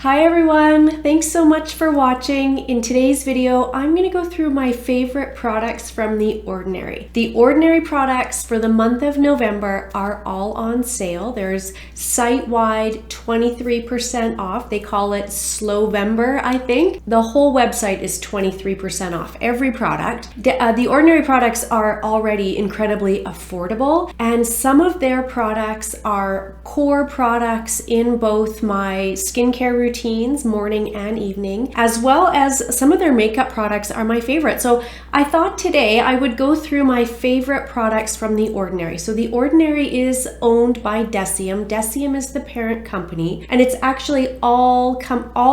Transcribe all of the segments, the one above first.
Hi everyone, thanks so much for watching. In today's video, I'm going to go through my favorite products from The Ordinary. The Ordinary products for the month of November are all on sale. There's site-wide 23% off. They call it Slowvember, I think. The whole website is 23% off, every product. The Ordinary products are already incredibly affordable, and some of their products are core products in both my skincare routines, morning and evening, as well as some of their makeup products are my favorite. So I thought today I would go through my favorite products from The Ordinary. So The Ordinary is owned by Deciem. Deciem is the parent company, and it's actually all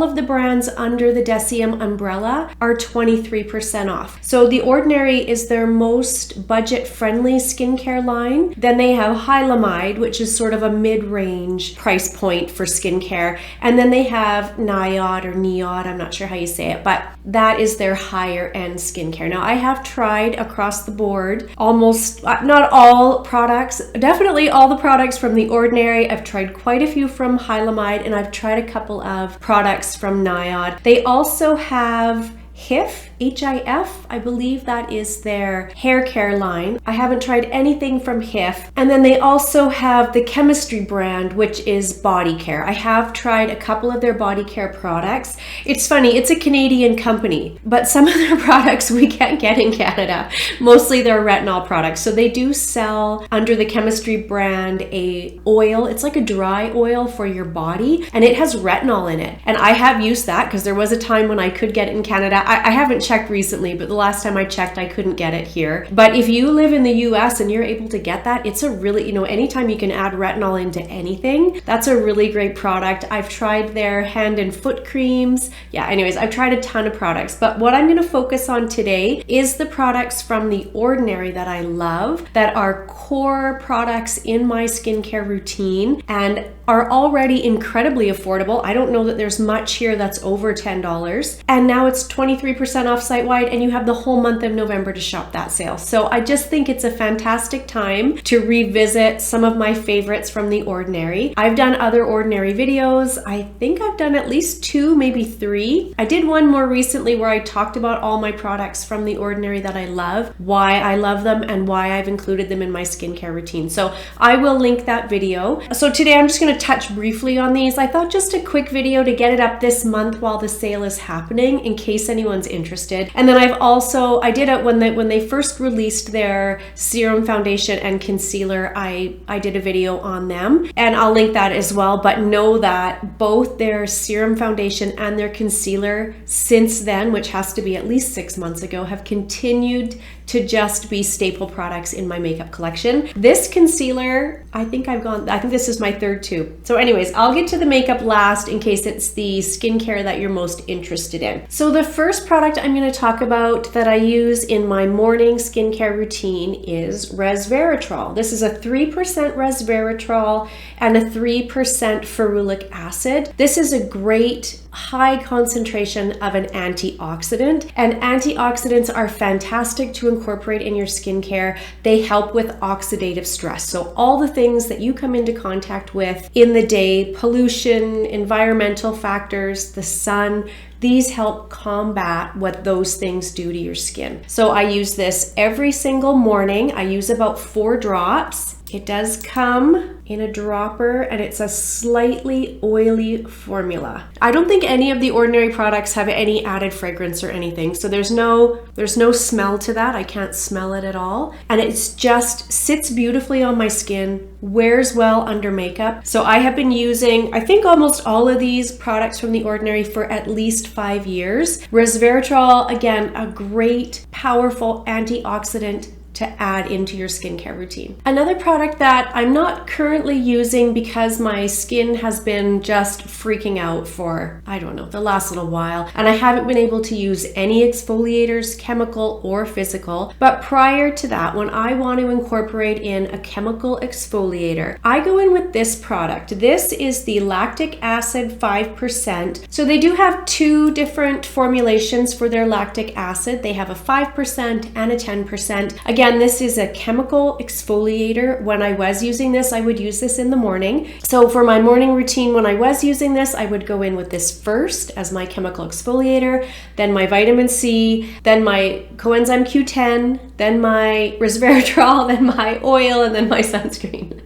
of the brands under the Deciem umbrella are 23% off. So The Ordinary is their most budget-friendly skincare line. Then they have Hylamide, which is sort of a mid-range price point for skincare, and then they have Niod or Niod, I'm not sure how you say it, but that is their higher end skincare. Now I have tried across the board almost, not all products, definitely all the products from The Ordinary. I've tried quite a few from Hylamide, and I've tried a couple of products from Niod. They also have HIF, H-I-F, I believe that is their hair care line. I haven't tried anything from HIF. And then they also have the Chemistry brand, which is body care. I have tried a couple of their body care products. It's funny, it's a Canadian company, but some of their products we can't get in Canada. Mostly they're retinol products. So they do sell under the Chemistry brand a oil. It's like a dry oil for your body, and it has retinol in it. And I have used that because there was a time when I could get it in Canada. I haven't checked recently, but the last time I checked, I couldn't get it here. But if you live in the US and you're able to get that, it's a really, anytime you can add retinol into anything, that's a really great product. I've tried their hand and foot creams. Yeah, anyways, I've tried a ton of products, but what I'm going to focus on today is the products from The Ordinary that I love, that are core products in my skincare routine and are already incredibly affordable. I don't know that there's much here that's over $10. And now it's 23% off site-wide, and you have the whole month of November to shop that sale. So I just think it's a fantastic time to revisit some of my favorites from The Ordinary. I've done other Ordinary videos. I think I've done at least 2, maybe 3. I did one more recently where I talked about all my products from The Ordinary that I love, why I love them, and why I've included them in my skincare routine. So I will link that video. So today I'm just going to touch briefly on these. I thought just a quick video to get it up this month while the sale is happening in case anyone's interested. And then I did it when they first released their Serum Foundation and concealer. I did a video on them, and I'll link that as well. But know that both their Serum Foundation and their concealer since then, which has to be at least 6 months ago, have continued to just be staple products in my makeup collection. This concealer, I think this is my 3rd tube. So anyways, I'll get to the makeup last in case it's the skincare that you're most interested in. So the first product I'm going to talk about that I use in my morning skincare routine is Resveratrol. This is a 3% Resveratrol and a 3% Ferulic acid. This is a great high concentration of an antioxidant, and antioxidants are fantastic to incorporate in your skincare. They help with oxidative stress. So all the things that you come into contact with in the day, pollution, environmental factors, the sun, these help combat what those things do to your skin. So I use this every single morning. I use about 4 drops. It does come in a dropper, and it's a slightly oily formula. I don't think any of The Ordinary products have any added fragrance or anything, so there's no smell to that. I can't smell it at all, and it's just sits beautifully on my skin, wears well under makeup. So I have been using, I think, almost all of these products from The Ordinary for at least 5 years. Resveratrol, again, a great, powerful antioxidant to add into your skincare routine. Another product that I'm not currently using because my skin has been just freaking out for, I don't know, the last little while, and I haven't been able to use any exfoliators, chemical or physical. But prior to that, when I want to incorporate in a chemical exfoliator, I go in with this product. This is the Lactic Acid 5%. So they do have 2 different formulations for their lactic acid. They have a 5% and a 10%. Again, Again, this is a chemical exfoliator. When I was using this, I would use this in the morning. So for my morning routine, when I was using this, I would go in with this first as my chemical exfoliator, then my vitamin C, then my coenzyme Q10, then my resveratrol, then my oil, and then my sunscreen.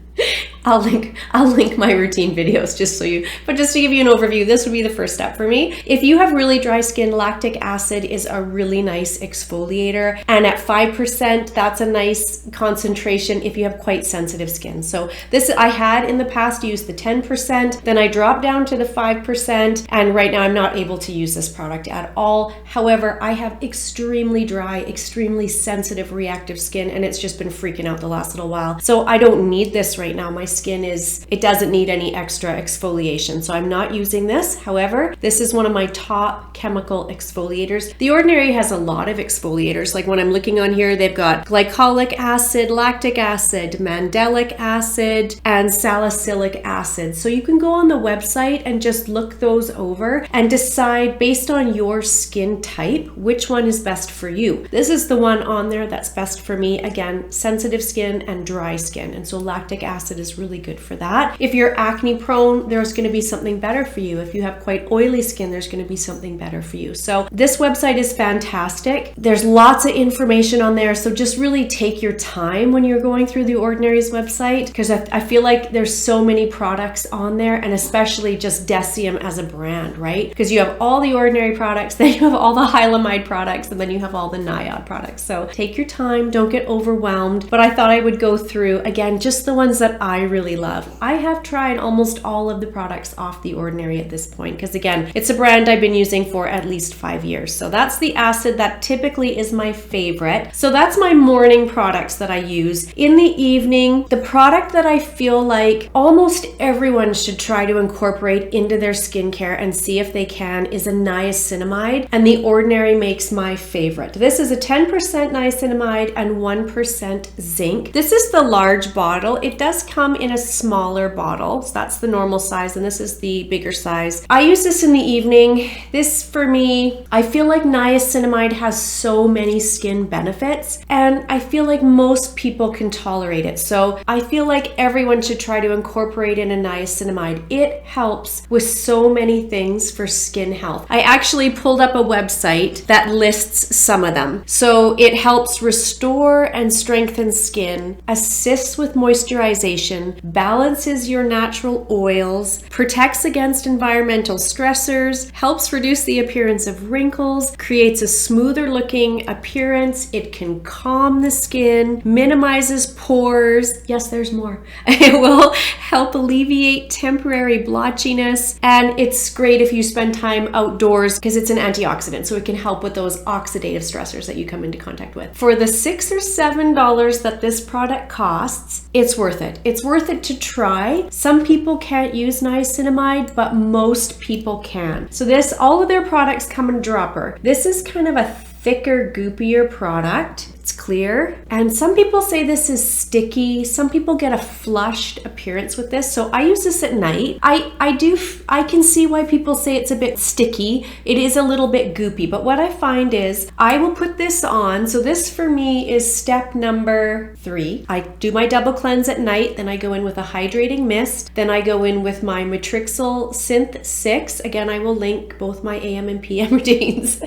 I'll link my routine videos just to give you an overview, this would be the first step for me. If you have really dry skin, lactic acid is a really nice exfoliator. And at 5%, that's a nice concentration if you have quite sensitive skin. So this, I had in the past used the 10%, then I dropped down to the 5%. And right now I'm not able to use this product at all. However, I have extremely dry, extremely sensitive, reactive skin, and it's just been freaking out the last little while. So I don't need this right now. My skin it doesn't need any extra exfoliation, so I'm not using this. However, this is one of my top chemical exfoliators. The Ordinary has a lot of exfoliators. Like when I'm looking on here, they've got glycolic acid, lactic acid, mandelic acid, and salicylic acid. So you can go on the website and just look those over and decide based on your skin type which one is best for you. This is the one on there that's best for me. Again, sensitive skin and dry skin, and so lactic acid is really good for that. If you're acne prone, there's going to be something better for you. If you have quite oily skin, there's going to be something better for you. So this website is fantastic. There's lots of information on there, so just really take your time when you're going through the Ordinary's website, because I feel like there's so many products on there, and especially just Deciem as a brand, right? Because you have all the Ordinary products, then you have all the Hylamide products, and then you have all the Niod products. So take your time, don't get overwhelmed. But I thought I would go through, again, just the ones that I really love. I have tried almost all of the products off the Ordinary at this point, because again, it's a brand I've been using for at least 5 years. So that's the acid that typically is my favorite. So that's my morning products that I use. In the evening, the product that I feel like almost everyone should try to incorporate into their skincare and see if they can is a niacinamide, and the Ordinary makes my favorite. This is a 10% niacinamide and 1% zinc. This is the large bottle. It does come in a smaller bottle, so that's the normal size, and this is the bigger size. I use this in the evening. This, for me, I feel like niacinamide has so many skin benefits, and I feel like most people can tolerate it. So I feel like everyone should try to incorporate in a niacinamide. It helps with so many things for skin health. I actually pulled up a website that lists some of them. So it helps restore and strengthen skin, assists with moisturization, balances your natural oils, protects against environmental stressors, helps reduce the appearance of wrinkles, creates a smoother looking appearance, it can calm the skin, minimizes pores. Yes, there's more. It will help alleviate temporary blotchiness, and it's great if you spend time outdoors because it's an antioxidant, so it can help with those oxidative stressors that you come into contact with. For the $6 or $7 that this product costs, it's worth it. It's worth it to try. Some people can't use niacinamide, but most people can. So all of their products come in a dropper. This is kind of a thicker, goopier product. It's clear. And some people say this is sticky. Some people get a flushed appearance with this. So I use this at night. I can see why people say it's a bit sticky. It is a little bit goopy, but what I find is I will put this on. So this for me is step number 3. I do my double cleanse at night. Then I go in with a hydrating mist. Then I go in with my Matrixyl Synth 6. Again, I will link both my AM and PM routines.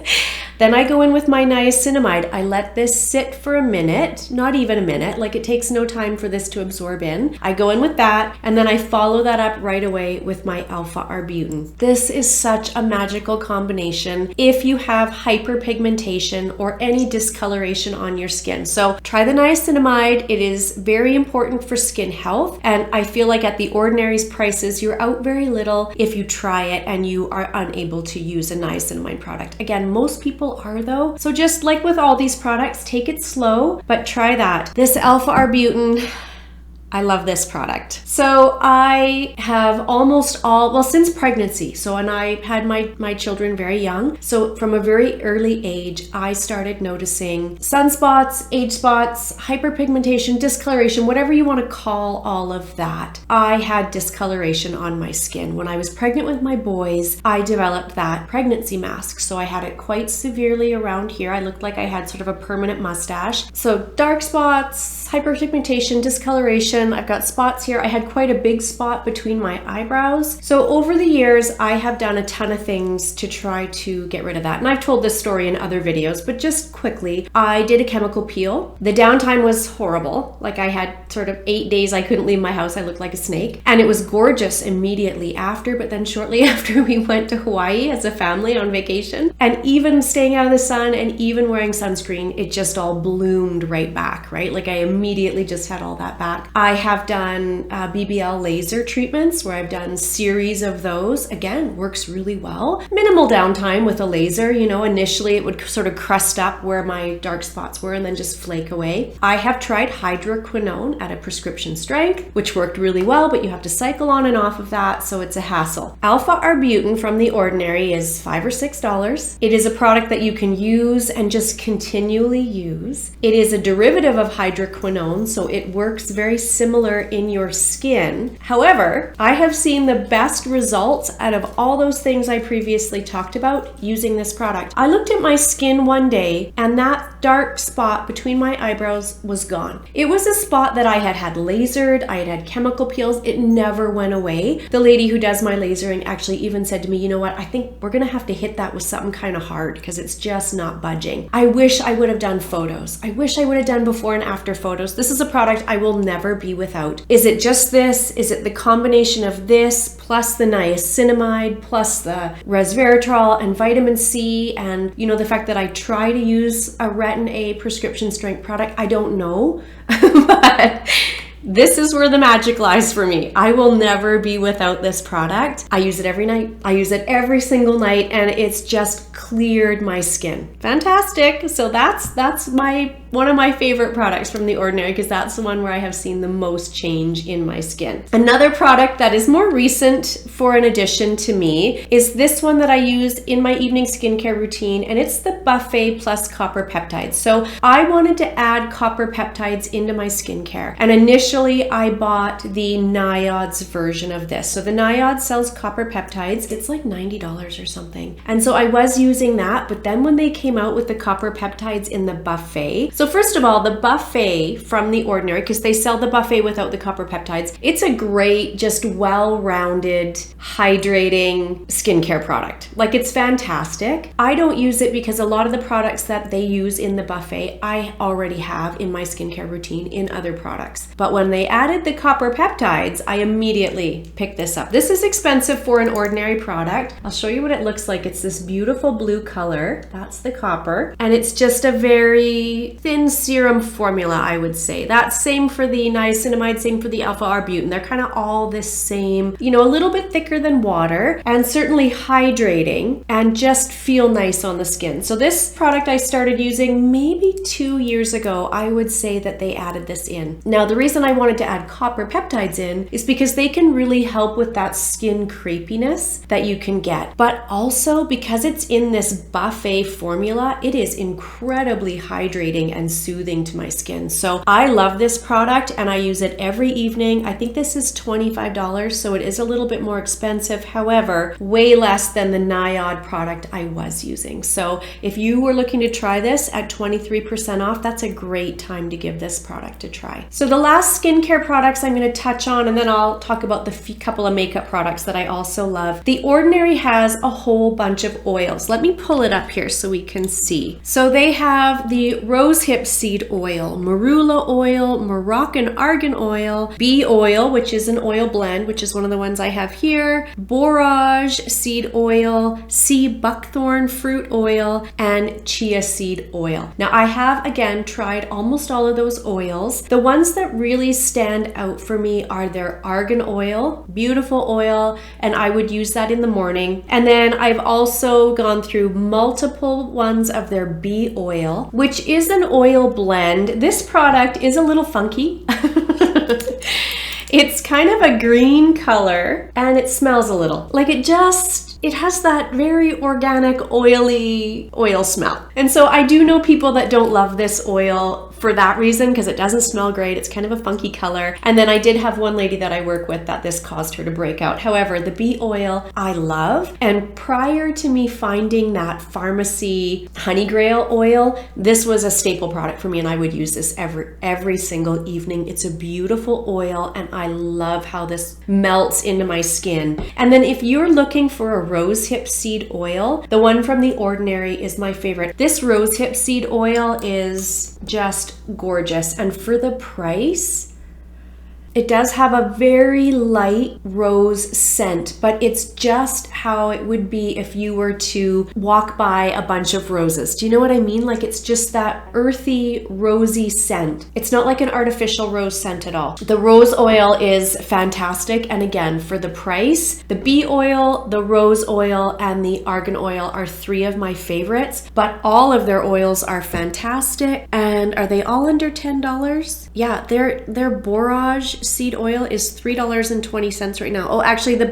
Then I go in with my niacinamide. I let this sit for a minute, not even a minute, like it takes no time for this to absorb in. I go in with that, and then I follow that up right away with my alpha arbutin. This is such a magical combination if you have hyperpigmentation or any discoloration on your skin. So try the niacinamide. It is very important for skin health, and I feel like at the Ordinary's prices, you're out very little if you try it and you are unable to use a niacinamide product. Again, most people are though, so just like with all these products, take it slow, but try that. This alpha arbutin, I love this product. So I have since pregnancy. So when I had my children very young, so from a very early age, I started noticing sunspots, age spots, hyperpigmentation, discoloration, whatever you want to call all of that. I had discoloration on my skin. When I was pregnant with my boys, I developed that pregnancy mask. So I had it quite severely around here. I looked like I had sort of a permanent mustache. So dark spots, hyperpigmentation, discoloration. I've got spots here. I had quite a big spot between my eyebrows. So over the years, I have done a ton of things to try to get rid of that. And I've told this story in other videos, but just quickly, I did a chemical peel. The downtime was horrible. Like I had sort of 8 days I couldn't leave my house. I looked like a snake. And it was gorgeous immediately after, but then shortly after we went to Hawaii as a family on vacation. And even staying out of the sun and even wearing sunscreen, it just all bloomed right back, right? Like I immediately just had all that back. I have done BBL laser treatments where I've done series of those. Again, works really well. Minimal downtime with a laser. You know, initially it would sort of crust up where my dark spots were and then just flake away. I have tried hydroquinone at a prescription strength, which worked really well, but you have to cycle on and off of that, so it's a hassle. Alpha Arbutin from The Ordinary is $5 or $6. It is a product that you can use and just continually use. It is a derivative of hydroquinone, so it works very similar in your skin. However, I have seen the best results out of all those things I previously talked about using this product. I looked at my skin one day and that dark spot between my eyebrows was gone. It was a spot that I had lasered, I had chemical peels, it never went away. The lady who does my lasering actually even said to me, you know what, I think we're gonna have to hit that with something kind of hard because it's just not budging. I wish I would have done photos. I wish I would have done before and after photos. This is a product I will never be without. Is it just this? Is it the combination of this plus the niacinamide plus the resveratrol and vitamin C and, you know, the fact that I try to use a Retin A prescription strength product? I don't know, but this is where the magic lies for me. I will never be without this product. I use it every night. I use it every single night and it's just cleared my skin. Fantastic. So that's one of my favorite products from The Ordinary because that's the one where I have seen the most change in my skin. Another product that is more recent for an addition to me is this one that I use in my evening skincare routine, and it's the Buffet Plus Copper Peptides. So I wanted to add copper peptides into my skincare, and initially I bought the Niod's version of this. So the Niod sells copper peptides. It's like $90 or something. And so I was using that, but then when they came out with the copper peptides in the Buffet, so first of all, the Buffet from The Ordinary, because they sell the Buffet without the copper peptides, it's a great, just well-rounded, hydrating skincare product. Like, it's fantastic. I don't use it because a lot of the products that they use in the Buffet, I already have in my skincare routine in other products. But when they added the copper peptides, I immediately picked this up. This is expensive for an Ordinary product. I'll show you what it looks like. It's this beautiful blue color. That's the copper. And it's just a very thin serum formula, I would say. That's same for the niacinamide, same for the alpha arbutin. They're kind of all the same, you know, a little bit thicker than water and certainly hydrating and just feel nice on the skin. So this product I started using maybe 2 years ago. I would say that they added this in. Now, the reason I wanted to add copper peptides in is because they can really help with that skin crepiness that you can get. But also because it's in this Buffet formula, it is incredibly hydrating and soothing to my skin. So I love this product and I use it every evening. I think this is $25, so it is a little bit more expensive. However, way less than the Niod product I was using. So if you were looking to try this at 23% off, that's a great time to give this product a try. So the last skincare products I'm going to touch on, and then I'll talk about the couple of makeup products that I also love. The Ordinary has a whole bunch of oils. Let me pull it up here so we can see. So they have the rosehip seed oil, marula oil, Moroccan argan oil, bee oil, which is an oil blend, which is one of the ones I have here, borage seed oil, sea buckthorn fruit oil, and chia seed oil. Now I have, again, tried almost all of those oils. The ones that really stand out for me are their argan oil, beautiful oil, and I would use that in the morning. And then I've also gone through multiple ones of their bee oil, which is an oil blend. This product is a little funky. It's kind of a green color and it smells a little like it has that very organic, oily oil smell. And so I do know people that don't love this oil for that reason, because it doesn't smell great. It's kind of a funky color. And then I did have one lady that I work with that this caused her to break out. However, the bee oil I love. And prior to me finding that pharmacy honey grail oil, this was a staple product for me, and I would use this every single evening. It's a beautiful oil and I love how this melts into my skin. And then if you're looking for a rosehip seed oil, the one from The Ordinary is my favorite. This rosehip seed oil is just gorgeous, and for the price, it does have a very light rose scent, but it's just how it would be if you were to walk by a bunch of roses. Do you know what I mean? Like, it's just that earthy, rosy scent. It's not like an artificial rose scent at all. The rose oil is fantastic, and again, for the price, the bee oil, the rose oil, and the argan oil are three of my favorites, but all of their oils are fantastic. And are they all under $10? Yeah, their borage seed oil is $3.20 right now. Oh, actually the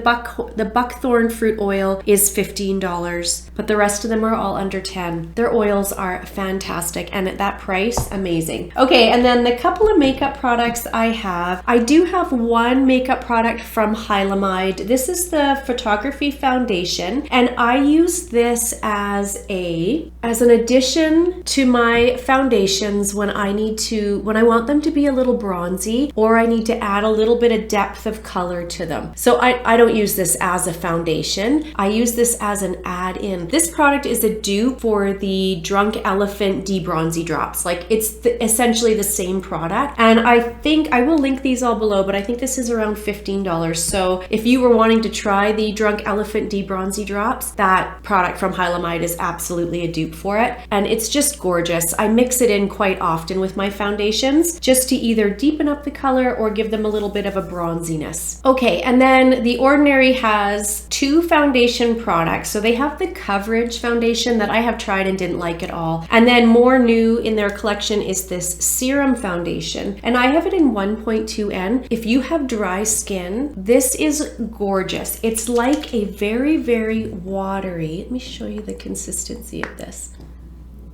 buckthorn fruit oil is $15, but the rest of them are all under 10. Their oils are fantastic, and at that price, amazing. Okay, and then the couple of makeup products I do have one makeup product from Hylamide. This is the Photography Foundation, and I use this as an addition to my foundations when I want them to be a little bronzy, or I need to add a little bit of depth of color to them. So I don't use this as a foundation. I use this as an add-in. This product is a dupe for the Drunk Elephant Debronzy Drops. Like, it's essentially the same product. And I think I will link these all below, but I think this is around $15. So if you were wanting to try the Drunk Elephant Debronzy Drops, that product from Hylamide is absolutely a dupe for it. And it's just gorgeous. I mix it in quite often with my foundations just to either deepen up the color or give them a little bit of a bronziness. Okay, and then The Ordinary has two foundation products. So they have the Coverage Foundation that I have tried and didn't like at all. And then more new in their collection is this Serum Foundation. And I have it in 1.2N. If you have dry skin, this is gorgeous. It's like a very, very watery, let me show you the consistency of this.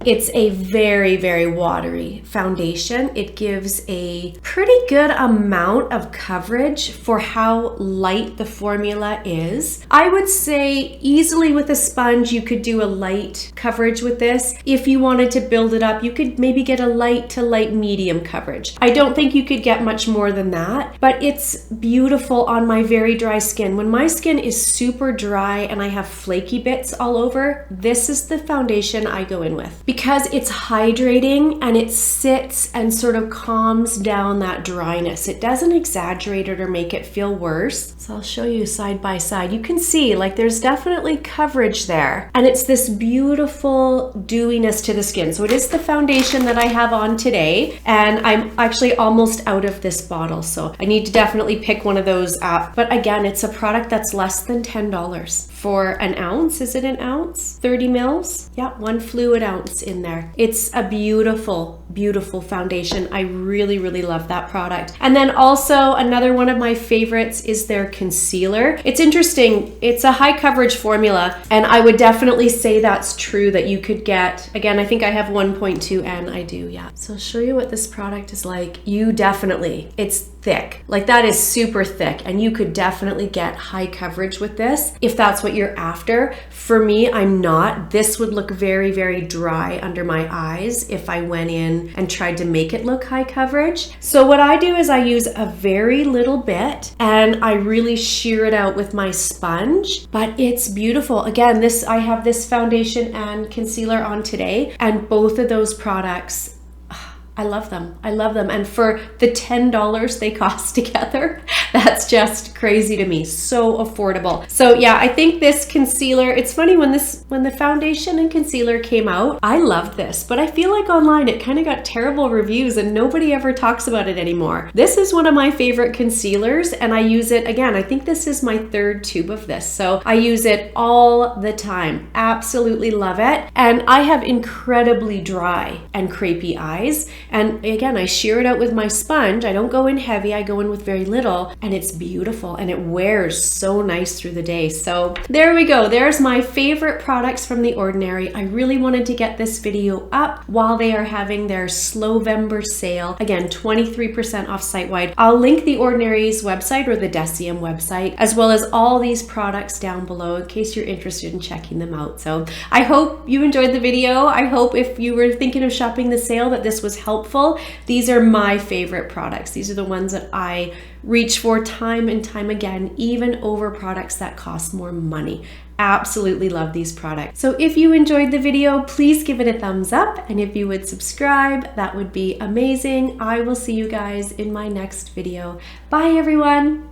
It's a very, very watery foundation. It gives a pretty good amount of coverage for how light the formula is. I would say easily with a sponge, you could do a light coverage with this. If you wanted to build it up, you could maybe get a light to light medium coverage. I don't think you could get much more than that, but it's beautiful on my very dry skin. When my skin is super dry and I have flaky bits all over, this is the foundation I go in with, because it's hydrating and it sits and sort of calms down that dryness. It doesn't exaggerate it or make it feel worse. So I'll show you side by side. You can see like there's definitely coverage there, and it's this beautiful dewiness to the skin. So it is the foundation that I have on today, and I'm actually almost out of this bottle, so I need to definitely pick one of those up. But again, it's a product that's less than $10 for an ounce. Is it an ounce? 30 mils? Yeah, 1 fluid ounce in there. It's a beautiful, beautiful foundation. I really, really love that product. And then also another one of my favorites is their concealer. It's interesting. It's a high coverage formula, and I would definitely say that's true, that you could get, again, I think I have 1.2N. I do, yeah. So I'll show you what this product is like. It's thick. Like, that is super thick, and you could definitely get high coverage with this if that's what you're after. For me, I'm not. This would look very, very dry under my eyes if I went in and tried to make it look high coverage. So what I do is I use a very little bit and I really shear it out with my sponge, but it's beautiful. Again, I have this foundation and concealer on today, and both of those products, I love them. I love them. And for the $10 they cost together, that's just crazy to me. So affordable. So yeah, I think this concealer, it's funny, when the foundation and concealer came out, I loved this, but I feel like online it kind of got terrible reviews and nobody ever talks about it anymore. This is one of my favorite concealers, and I use it, again, I think this is my 3rd tube of this. So I use it all the time. Absolutely love it. And I have incredibly dry and crepey eyes. And again, I shear it out with my sponge. I don't go in heavy, I go in with very little, and it's beautiful and it wears so nice through the day. So there we go. There's my favorite products from The Ordinary. I really wanted to get this video up while they are having their Slowvember sale. Again, 23% off site-wide. I'll link The Ordinary's website or the Deciem website, as well as all these products down below in case you're interested in checking them out. So I hope you enjoyed the video. I hope if you were thinking of shopping the sale that this was helpful. These are my favorite products. These are the ones that I reach for time and time again, even over products that cost more money. Absolutely love these products. So if you enjoyed the video, please give it a thumbs up. And if you would subscribe, that would be amazing. I will see you guys in my next video. Bye everyone.